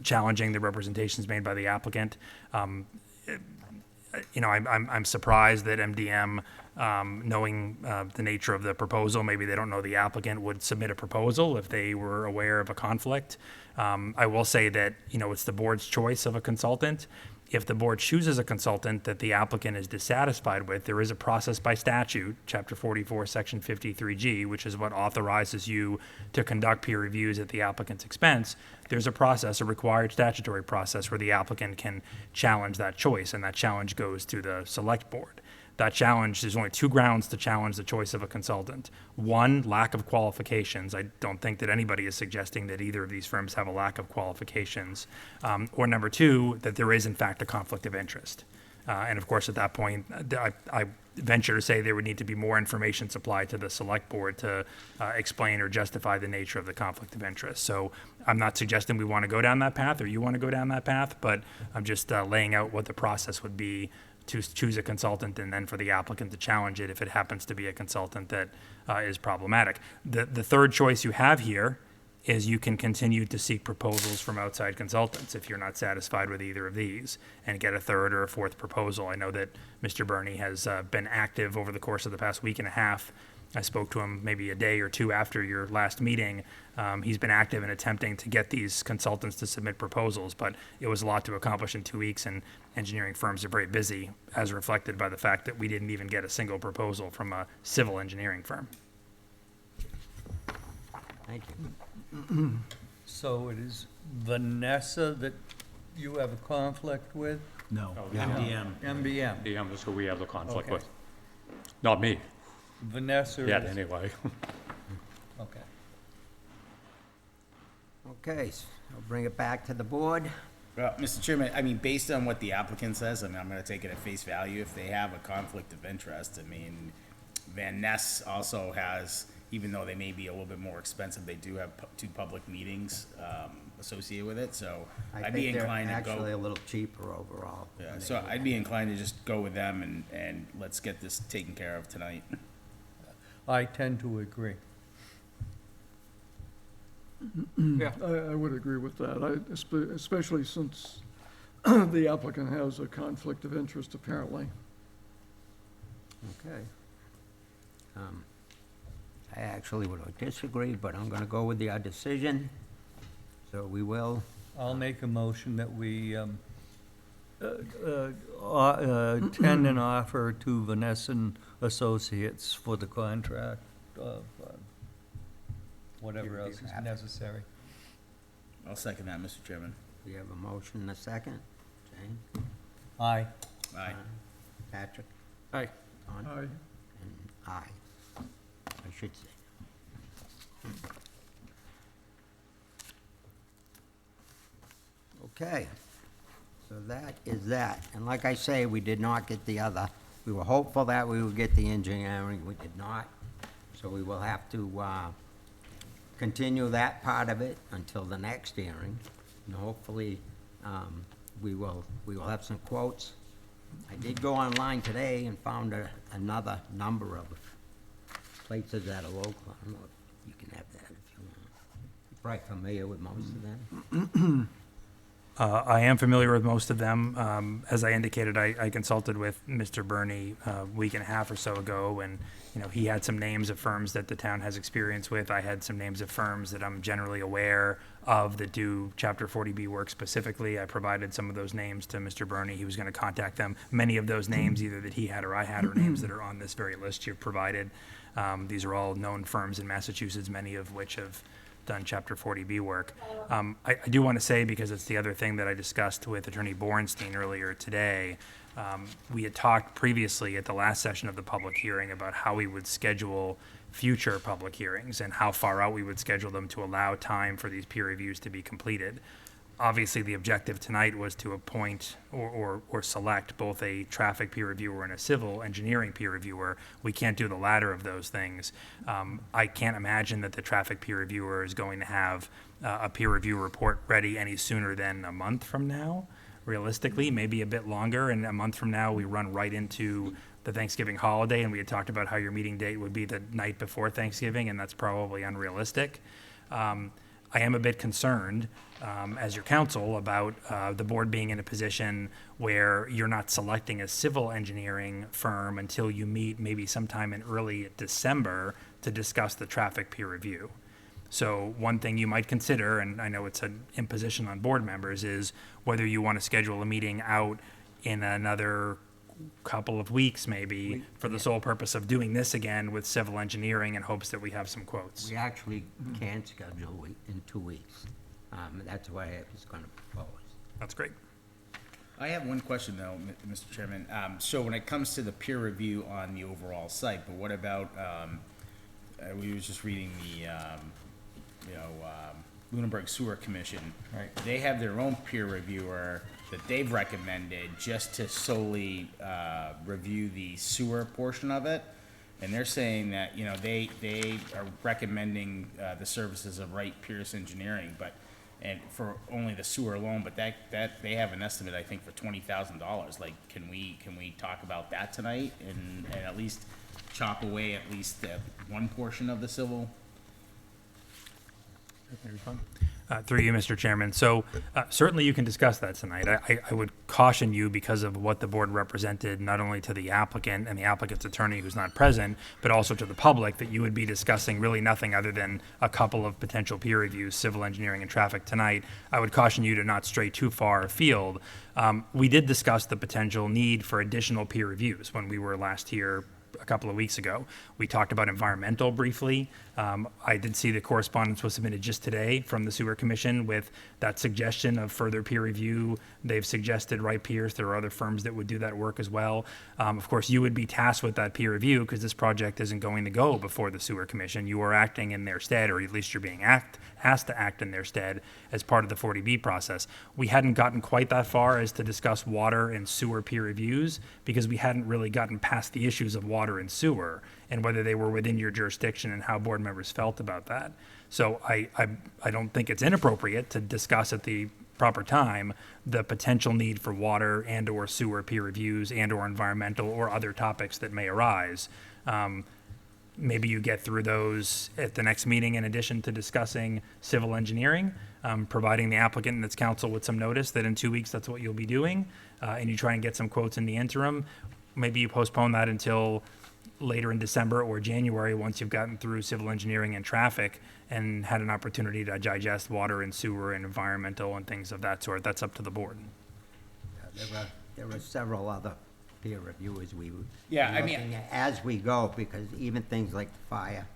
challenging the representations made by the applicant. You know, I'm surprised that MDM, knowing the nature of the proposal, maybe they don't know the applicant, would submit a proposal if they were aware of a conflict. I will say that, you know, it's the board's choice of a consultant. If the board chooses a consultant that the applicant is dissatisfied with, there is a process by statute, Chapter 44, Section 53G, which is what authorizes you to conduct peer reviews at the applicant's expense. There's a process, a required statutory process, where the applicant can challenge that choice, and that challenge goes to the select board. That challenge, there's only two grounds to challenge the choice of a consultant. One, lack of qualifications. I don't think that anybody is suggesting that either of these firms have a lack of qualifications. Or number two, that there is in fact a conflict of interest. And of course, at that point, I venture to say there would need to be more information supplied to the select board to explain or justify the nature of the conflict of interest. So I'm not suggesting we want to go down that path or you want to go down that path, but I'm just laying out what the process would be to choose a consultant and then for the applicant to challenge it if it happens to be a consultant that is problematic. The third choice you have here is you can continue to seek proposals from outside consultants if you're not satisfied with either of these and get a third or a fourth proposal. I know that Mr. Burney has been active over the course of the past week and a half. I spoke to him maybe a day or two after your last meeting. He's been active in attempting to get these consultants to submit proposals, but it was a lot to accomplish in 2 weeks, and engineering firms are very busy, as reflected by the fact that we didn't even get a single proposal from a civil engineering firm. Thank you. So it is Vanessa that you have a conflict with? No, No, MDM. MBM. DM is who we have the conflict Okay. with. Not me, Vanessa yet is, anyway. okay. Okay, I'll bring it back to the board. Well, Mr. Chairman, I mean, based on what the applicant says, I mean, I'm gonna take it at face value. If they have a conflict of interest, I mean, Van Ness also has, even though they may be a little bit more expensive, they do have two public meetings, associated with it, so I I'd be think they're inclined to actually a go. little cheaper overall. Yeah, so I'd be inclined to just go with them and let's get this taken care of tonight. I tend to agree. I would agree with that, especially since the applicant has a conflict of interest apparently. Okay. I actually would disagree, but I'm gonna go with your decision. So we will, I'll make a motion that we tend an offer to Vanessa and Associates for the contract of whatever else is necessary. I'll second that, Mr. Chairman. we have a motion and a second. Jane? Aye. Aye. Patrick? Aye. Don? Aye. And aye, I should say. Okay, so that is that. And like I say, we did not get the other. We were hopeful that we would get the engineering, we did not. So we will have to continue that part of it until the next hearing. And hopefully, we will have some quotes. I did go online today and found another number of places that are local. I don't know if you can have that if you want. You're probably familiar with most of them. I am familiar with most of them. As I indicated, I consulted with Mr. Burney a week and a half or so ago, and, you know, he had some names of firms that the town has experience with. I had some names of firms that I'm generally aware of that do Chapter 40B work specifically. I provided some of those names to Mr. Burney. He was going to contact them. Many of those names, either that he had or I had, are names that are on this very list you've provided. These are all known firms in Massachusetts, many of which have done Chapter 40B work. I do want to say, because it's the other thing that I discussed with Attorney Borenstein earlier today, we had talked previously at the last session of the public hearing about how we would schedule future public hearings and how far out we would schedule them to allow time for these peer reviews to be completed. Obviously, the objective tonight was to appoint or select both a traffic peer reviewer and a civil engineering peer reviewer. We can't do the latter of those things. I can't imagine that the traffic peer reviewer is going to have a peer review report ready any sooner than a month from now, realistically, maybe a bit longer. And a month from now, we run right into the Thanksgiving holiday, and we had talked about how your meeting date would be the night before Thanksgiving, and that's probably unrealistic. I am a bit concerned, as your counsel, about the board being in a position where you're not selecting a civil engineering firm until you meet maybe sometime in early December to discuss the traffic peer review. So one thing you might consider, and I know it's an imposition on board members, is whether you want to schedule a meeting out in another couple of weeks maybe for the sole purpose of doing this again with civil engineering in hopes that we have some quotes. We actually can schedule in 2 weeks. That's why I was gonna propose. That's great. I have one question though, Mr. Chairman. So when it comes to the peer review on the overall site, but what about, we was just reading the, Lunenburg Sewer Commission. Right. They have their own peer reviewer that they've recommended just to solely, review the sewer portion of it. And they're saying that, they are recommending, the services of Wright Pierce Engineering, and for only the sewer alone, but that they have an estimate, I think, for $20,000. Like, can we talk about that tonight and at least chop away at least one portion of the civil? Through you, Mr. Chairman. So certainly you can discuss that tonight. I would caution you, because of what the board represented, not only to the applicant and the applicant's attorney who's not present, but also to the public, that you would be discussing really nothing other than a couple of potential peer reviews, civil engineering and traffic tonight. I would caution you to not stray too far afield. We did discuss the potential need for additional peer reviews when we were last here a couple of weeks ago. We talked about environmental briefly. I did see the correspondence was submitted just today from the Sewer Commission with that suggestion of further peer review. They've suggested Wright Pierce. There are other firms that would do that work as well. Of course, you would be tasked with that peer review because this project isn't going to go before the Sewer Commission. You are acting in their stead, or at least you're being asked to act in their stead as part of the 40B process. We hadn't gotten quite that far as to discuss water and sewer peer reviews because we hadn't really gotten past the issues of water and sewer and whether they were within your jurisdiction and how board members felt about that. So I don't think it's inappropriate to discuss at the proper time the potential need for water and or sewer peer reviews and or environmental or other topics that may arise. Maybe you get through those at the next meeting in addition to discussing civil engineering, providing the applicant and its counsel with some notice that in 2 weeks that's what you'll be doing, and you try and get some quotes in the interim. Maybe you postpone that until later in December or January once you've gotten through civil engineering and traffic and had an opportunity to digest water and sewer and environmental and things of that sort. That's up to the board. There were several other peer reviewers we would Yeah, be I mean- looking at as we go, because even things like the fire,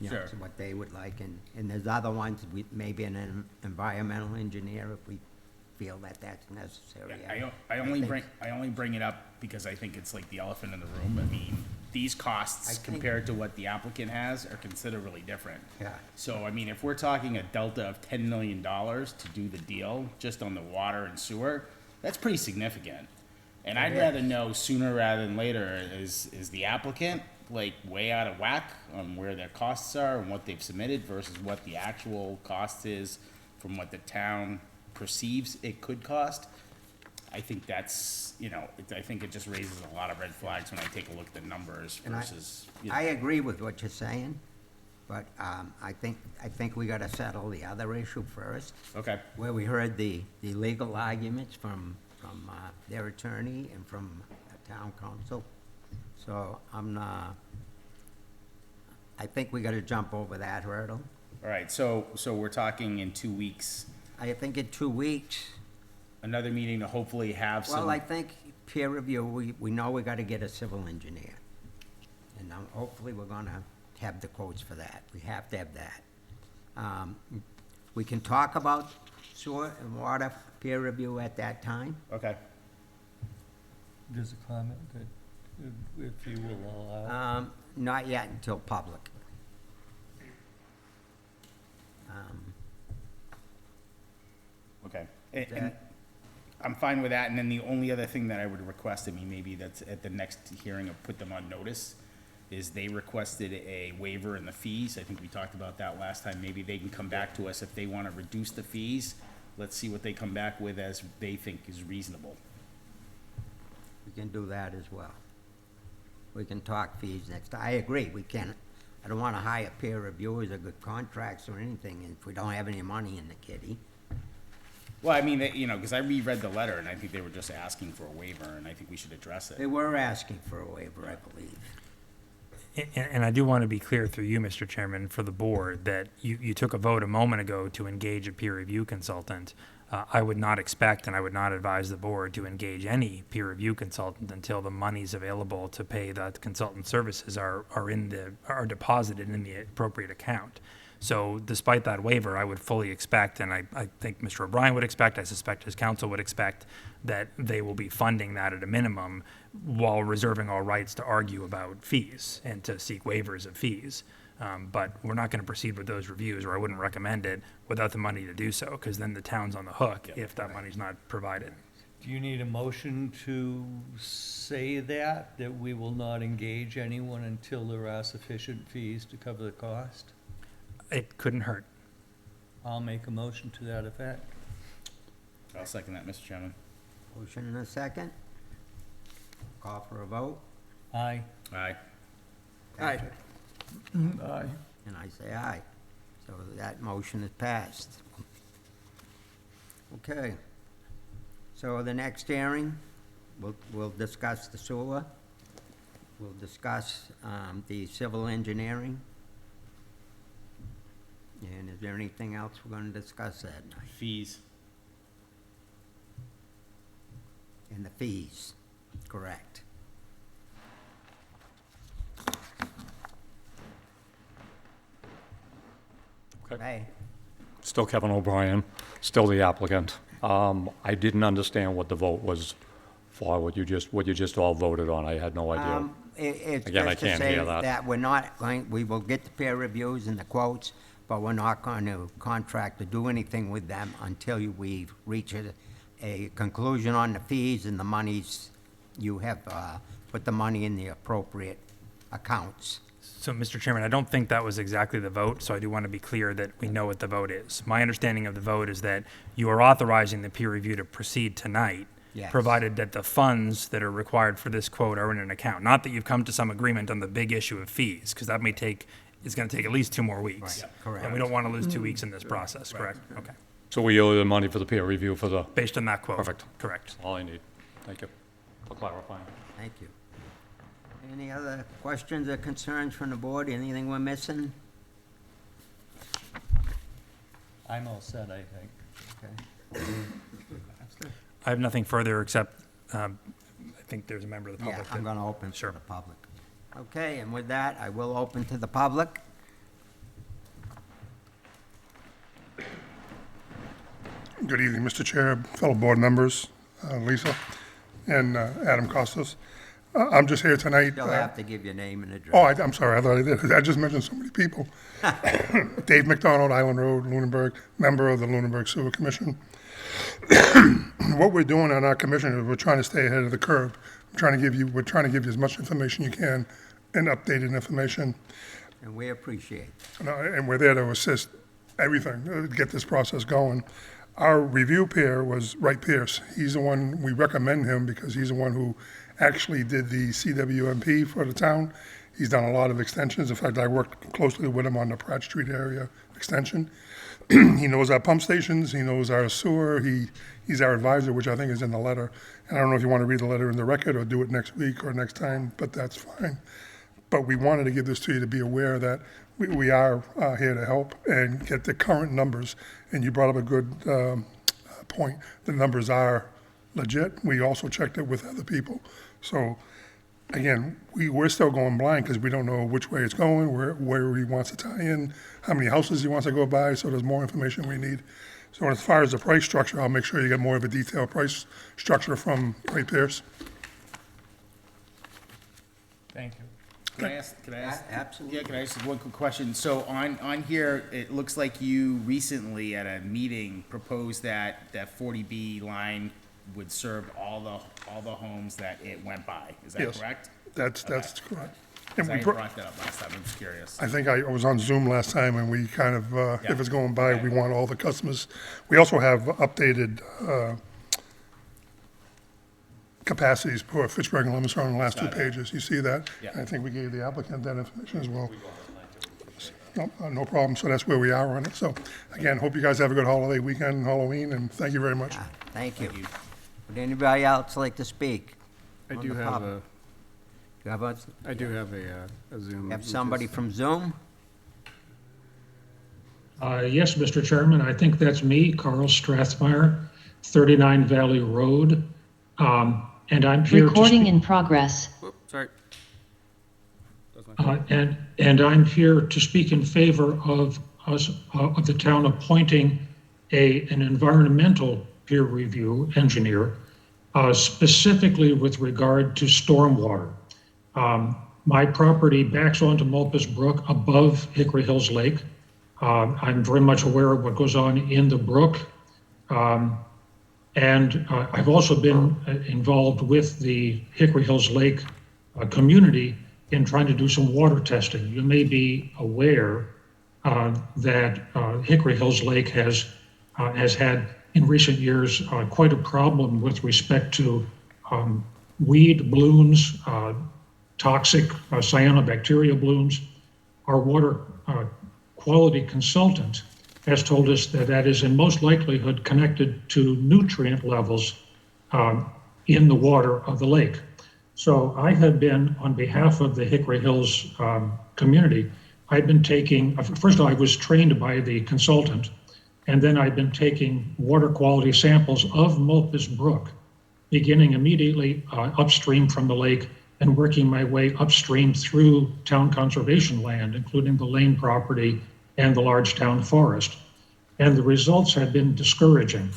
you know, Sure. so what they would like, and there's other ones, maybe an environmental engineer if we feel that that's necessary. Yeah, I only think- bring it up because I think it's like the elephant in the room. I mean, these I costs think- compared to what the applicant has are considerably different. Yeah. So, I mean, if we're talking a delta of $10 million to do the deal, just on the water and sewer, that's pretty significant. And I'd rather know sooner rather than later, is the applicant like way out of whack on where their costs are and what they've submitted versus what the actual cost is from what the town perceives it could cost? I think that's, you know, I think it just raises a lot of red flags when I take a look at the numbers And versus, you know. I agree with what you're saying, but I think we gotta settle the other issue first, Okay, where we heard the legal arguments from their attorney and from the town council. So I think we gotta jump over that hurdle. all right, so we're talking in 2 weeks, I think in 2 weeks, another meeting to hopefully have some. well, I think peer review, we know we gotta get a civil engineer. And hopefully we're gonna have the quotes for that. We have to have that. We can talk about sewer and water peer review at that time. Okay, There's a comment that, if you will allow. Not yet until public. okay. And That- I'm fine with that, and then the only other thing that I would request, I mean, maybe that's at the next hearing of put them on notice, is they requested a waiver in the fees. I think we talked about that last time. Maybe they can come back to us if they want to reduce the fees. Let's see what they come back with as they think is reasonable. We can do that as well. We can talk fees next. I agree, we can't, I don't wanna hire peer reviewers or good contracts or anything if we don't have any money in the kitty. Well, I mean, you know, because I reread the letter, and I think they were just asking for a waiver, and I think we should address They it. were asking for a waiver, I believe. And I do want to be clear through you, Mr. Chairman, for the board, that you took a vote a moment ago to engage a peer review consultant. I would not expect and I would not advise the board to engage any peer review consultant until the monies available to pay that consultant services are deposited in the appropriate account. So despite that waiver, I would fully expect, and I think Mr. O'Brien would expect, I suspect his counsel would expect, that they will be funding that at a minimum while reserving all rights to argue about fees and to seek waivers of fees. But we're not going to proceed with those reviews, or I wouldn't recommend it, without the money to do so, because then the town's on the hook if that money's not provided. Do you need a motion to say that we will not engage anyone until there are sufficient fees to cover the cost? It couldn't hurt. I'll make a motion to that effect. I'll second that, Mr. Chairman. Motion and a second. Call for a vote. Aye. Aye. Aye. Aye. And I say aye. So that motion is passed. Okay. So the next hearing, we'll discuss the sewer. We'll discuss the civil engineering. And is there anything else we're gonna discuss that night? Fees. And the fees, correct. Ray? Still Kevin O'Brien, still the applicant. I didn't understand what the vote was for, what you just all voted on. I had no idea. It's Again, I just to can't say hear that. that we're not going, we will get the peer reviews and the quotes, but we're not going to contract to do anything with them until we reach a conclusion on the fees and the monies. You have put the money in the appropriate accounts. So, Mr. Chairman, I don't think that was exactly the vote, so I do want to be clear that we know what the vote is. My understanding of the vote is that you are authorizing the peer review to proceed tonight, Yes. provided that the funds that are required for this quote are in an account. Not that you've come to some agreement on the big issue of fees, because that it's going to take at least 2 more weeks. Right, correct. And we don't want to lose 2 weeks in this process, correct? Okay. So we owe the money for the peer review for the, Based on that quote. Perfect. Correct. all I need. Thank you for clarifying. Thank you. Any other questions or concerns from the board? Anything we're missing? I'm all set, I think. Okay. I have nothing further except, I think there's a member of the Yeah, public. I'm that- going to open to Sure. the public. Okay, and with that, I will open to the public. Good evening, Mr. Chair, fellow board members, Lisa, and Adam Costas. I'm just here tonight. You'll have to give your name and address. Oh, I'm sorry, I thought I did. I just mentioned so many people. Dave McDonald, Island Road, Lunenburg, member of the Lunenburg Sewer Commission. What we're doing on our commission is we're trying to stay ahead of the curve. We're trying to give you as much information you can and updated information. And we appreciate. And we're there to assist everything, to get this process going. Our review peer was Wright Pierce. He's the one, we recommend him because he's the one who actually did the CWMP for the town. He's done a lot of extensions. In fact, I worked closely with him on the Pratt Street area extension. He knows our pump stations, he knows our sewer, he's our advisor, which I think is in the letter. And I don't know if you want to read the letter in the record or do it next week or next time, but that's fine. But we wanted to give this to you to be aware that we are here to help and get the current numbers. And you brought up a good point. The numbers are legit. We also checked it with other people. So again, we're still going blind because we don't know which way it's going, where he wants to tie in, how many houses he wants to go by, so there's more information we need. So as far as the price structure, I'll make sure you get more of a detailed price structure from Ray Pierce. Thank you. Can I ask? Absolutely. Yeah, can I ask one quick question? So on here, it looks like you recently at a meeting proposed that 40B line would serve all the homes that it went by. Is that Yes. correct? That's correct. And Because I we brought that up last time, I'm just curious. I think I was on Zoom last time, and we kind of, Yeah. if it's going by, we want all the customers. We also have updated capacities for Fitchburg and Leominster on the last 2 pages. You see that? Yeah. I think we gave the applicant that information as well. No problem. So that's where we are on it. So again, hope you guys have a good holiday weekend, Halloween, and thank you very much. Thank you. Would anybody else like to speak? I On do the have public. You have a, a Zoom. have which somebody is- from Zoom? Yes, Mr. Chairman, I think that's me, Carl Strathmeyer, 39 Valley Road. And I'm here to Recording speak, in progress. Whoop, sorry. That was my and I'm here to speak in favor of us, of the town appointing an environmental peer review engineer, specifically with regard to stormwater. My property backs onto Mulpus Brook above Hickory Hills Lake. I'm very much aware of what goes on in the brook. And I've also been involved with the Hickory Hills Lake community in trying to do some water testing. You may be aware that Hickory Hills Lake has had in recent years quite a problem with respect to weed blooms, toxic cyanobacteria blooms. Our water quality consultant has told us that that is in most likelihood connected to nutrient levels in the water of the lake. So I have been, on behalf of the Hickory Hills community, I've been taking, first of all, I was trained by the consultant, and then I've been taking water quality samples of Mulpus Brook, beginning immediately upstream from the lake and working my way upstream through town conservation land, including the Lane property and the large town forest. And the results have been discouraging.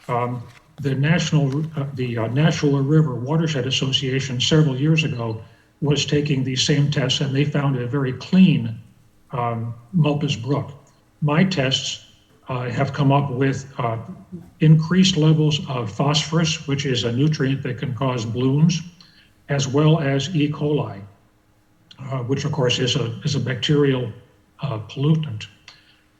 The Nashua River Watershed Association several years ago was taking these same tests, and they found a very clean Mulpus Brook. My tests have come up with increased levels of phosphorus, which is a nutrient that can cause blooms, as well as E. coli, which of course is a bacterial pollutant.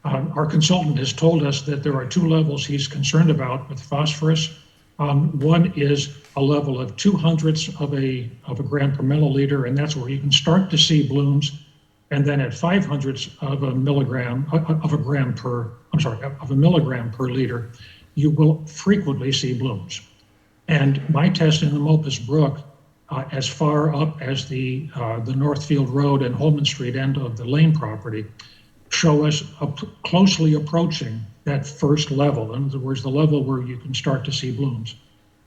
Our consultant has told us that there are two levels he's concerned about with phosphorus. One is a level of 0.02 of a gram per milliliter, and that's where you can start to see blooms. And then at 0.05 of a milligram per liter, you will frequently see blooms. And my test in the Mulpus Brook, as far up as the Northfield Road and Holman Street end of the Lane property, show us closely approaching that first level. In other words, the level where you can start to see blooms.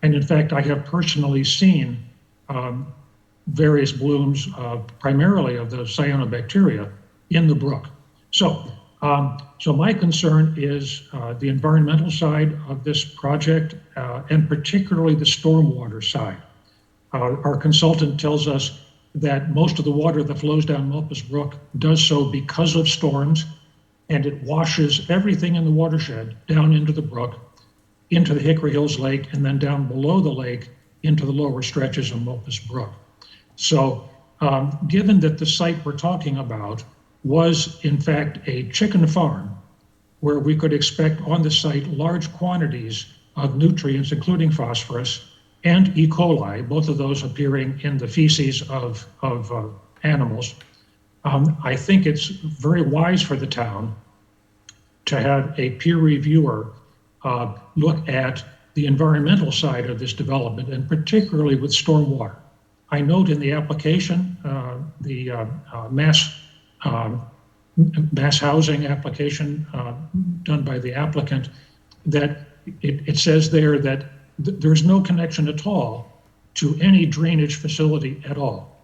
And in fact, I have personally seen various blooms, primarily of the cyanobacteria, in the brook. So my concern is the environmental side of this project, and particularly the stormwater side. Our consultant tells us that most of the water that flows down Mulpus Brook does so because of storms, and it washes everything in the watershed down into the brook, into the Hickory Hills Lake, and then down below the lake into the lower stretches of Mulpus Brook. So given that the site we're talking about was in fact a chicken farm, where we could expect on the site large quantities of nutrients, including phosphorus and E. coli, both of those appearing in the feces of animals, I think it's very wise for the town to have a peer reviewer look at the environmental side of this development, and particularly with stormwater. I note in the application, the mass housing application done by the applicant, that it says there that there's no connection at all to any drainage facility at all.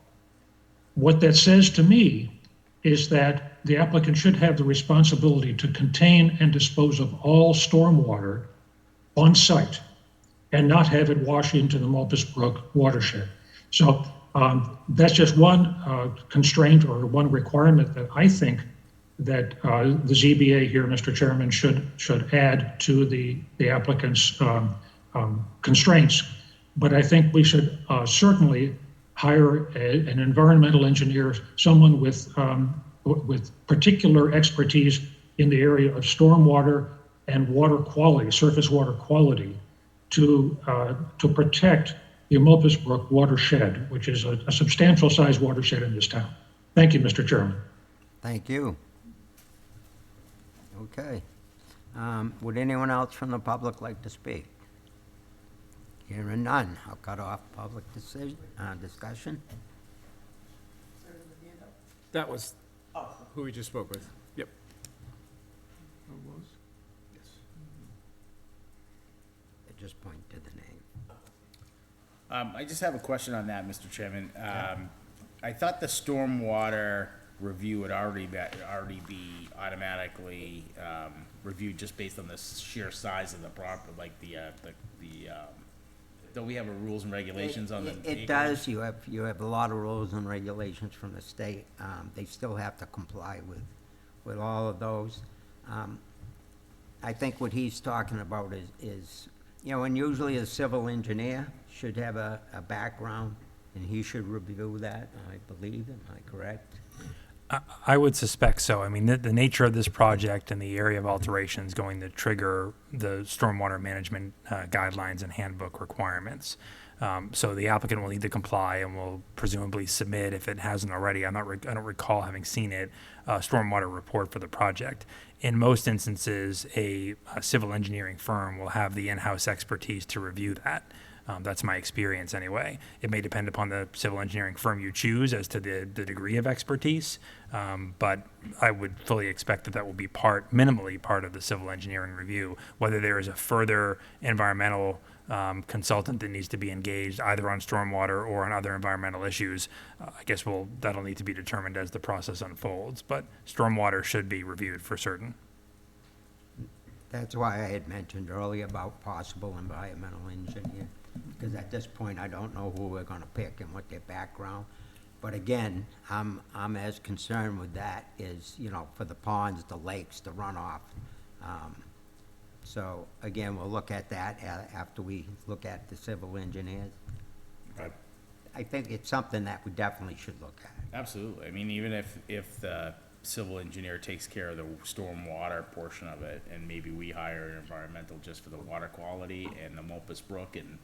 What that says to me is that the applicant should have the responsibility to contain and dispose of all stormwater on site and not have it wash into the Mulpus Brook watershed. So that's just one constraint or one requirement that I think that the ZBA here, Mr. Chairman, should add to the applicant's constraints. But I think we should certainly hire an environmental engineer, someone with particular expertise in the area of stormwater and water quality, surface water quality, to protect the Mulpus Brook watershed, which is a substantial size watershed in this town. Thank you, Mr. Chairman. Thank you. Okay. Would anyone else from the public like to speak? Hearing none, I'll cut off public discussion. That was who we just spoke with. Yep. Just point to the name. I just have a question on that, Mr. Chairman. I thought the stormwater review would already be automatically reviewed just based on the sheer size of the property, like don't we have a rules and regulations on the It acreage? does. You have a lot of rules and regulations from the state. They still have to comply with all of those. I think what he's talking about is and usually a civil engineer should have a background, and he should review that, I believe. Am I correct? I would suspect so. I mean, the nature of this project and the area of alteration is going to trigger the stormwater management guidelines and handbook requirements. So the applicant will need to comply and will presumably submit, if it hasn't already, I don't recall having seen it, a stormwater report for the project. In most instances, a civil engineering firm will have the in-house expertise to review that. That's my experience anyway. It may depend upon the civil engineering firm you choose as to the degree of expertise, but I would fully expect that will be minimally part of the civil engineering review. Whether there is a further environmental consultant that needs to be engaged either on stormwater or on other environmental issues. I guess that'll need to be determined as the process unfolds, but stormwater should be reviewed for certain. That's why I had mentioned earlier about possible environmental engineer, because at this point, I don't know who we're gonna pick and what their background. But again, I'm as concerned with that as, for the ponds, the lakes, the runoff. So again, we'll look at that after we look at the civil engineers. I think it's something that we definitely should look at. Absolutely. I mean, even if the civil engineer takes care of the stormwater portion of it, and maybe we hire an environmental just for the water quality and the Mopus Brook, and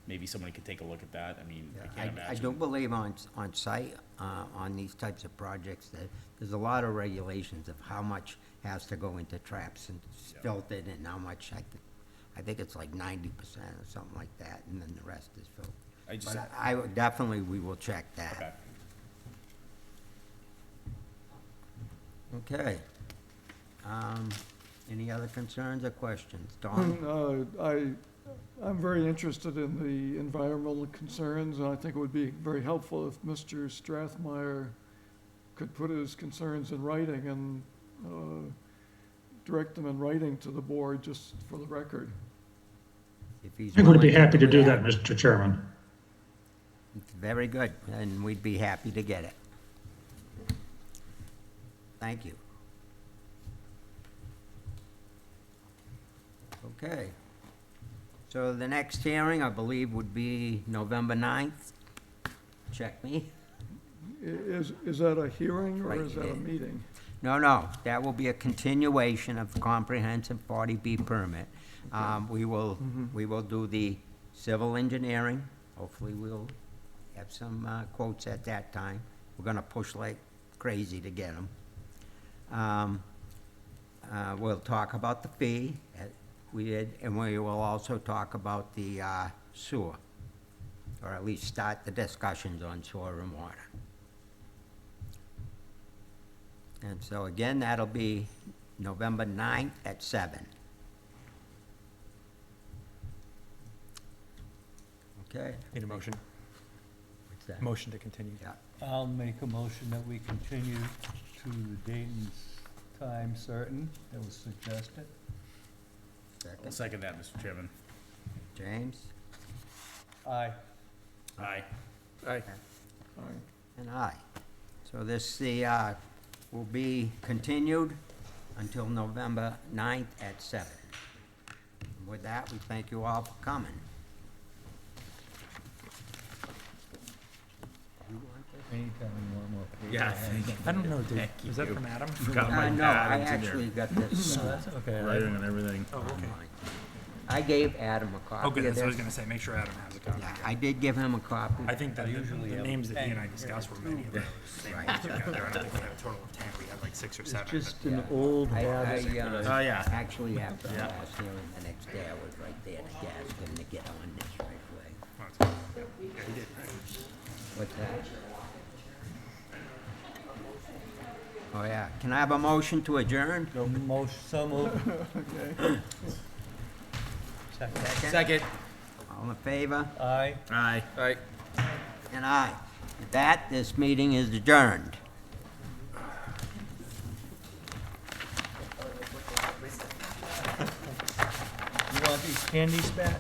maybe somebody could take a look at that. I mean, I can't I imagine. do believe on site, on these types of projects, that there's a lot of regulations of how much has to go into traps and filtered, and how much, I think it's like 90% or something like that, and then the rest is filtered. But I would definitely, we will check that. Okay. Okay. Any other concerns or questions? Don? I'm very interested in the environmental concerns, and I think it would be very helpful if Mr. Strathmeyer could put his concerns in writing and direct them in writing to the board, just for the record. If he's I'm going to be willing happy to do that, Mr. Chairman. Very good, and we'd be happy to get it. Thank you. Okay. So the next hearing, I believe, would be November 9th. Check me. Is that a hearing or Right, is that a yeah. meeting? No, that will be a continuation of the comprehensive 40B permit. We will do the civil engineering. Hopefully, we'll have some quotes at that time. We're gonna push like crazy to get them. We'll talk about the fee, we did, and we will also talk about the sewer, or at least start the discussions on sewer and water. And so again, that'll be November 9th at 7. Okay? Need a motion? What's that? Motion to continue. Yeah. I'll make a motion that we continue to the date and time certain that was suggested. I'll Second. second that, Mr. Chairman. James? Aye. Aye. Aye. And aye. So this, will be continued until November 9th at 7. And with that, we thank you all for coming. Anytime you want more paper. Yeah, thank you. I don't know, dude. Thank Was that you. from Adam? Got my No, I Adam's in there. actually got this, That's okay. Writing and everything. Oh, okay. I gave Adam a copy Oh, of good, that's what I was this. gonna say, make sure Adam has a copy. Yeah, I did give him a copy. I think that usually the have names that he and I 10. discussed were many of those same ones you got there. I don't think we had a total of 10, we had like 6 or 7. Just but- an old I, habit. Oh, yeah. actually, after the Yeah. last hearing, the next day, I was right there to ask him to get on this right away. Oh, it's- yeah, he did. What's that? Oh, yeah. Can I have a motion to adjourn? So moved. Second. All in favor? Aye. Aye. Aye. And aye. With that, this meeting is adjourned. You want these candies back?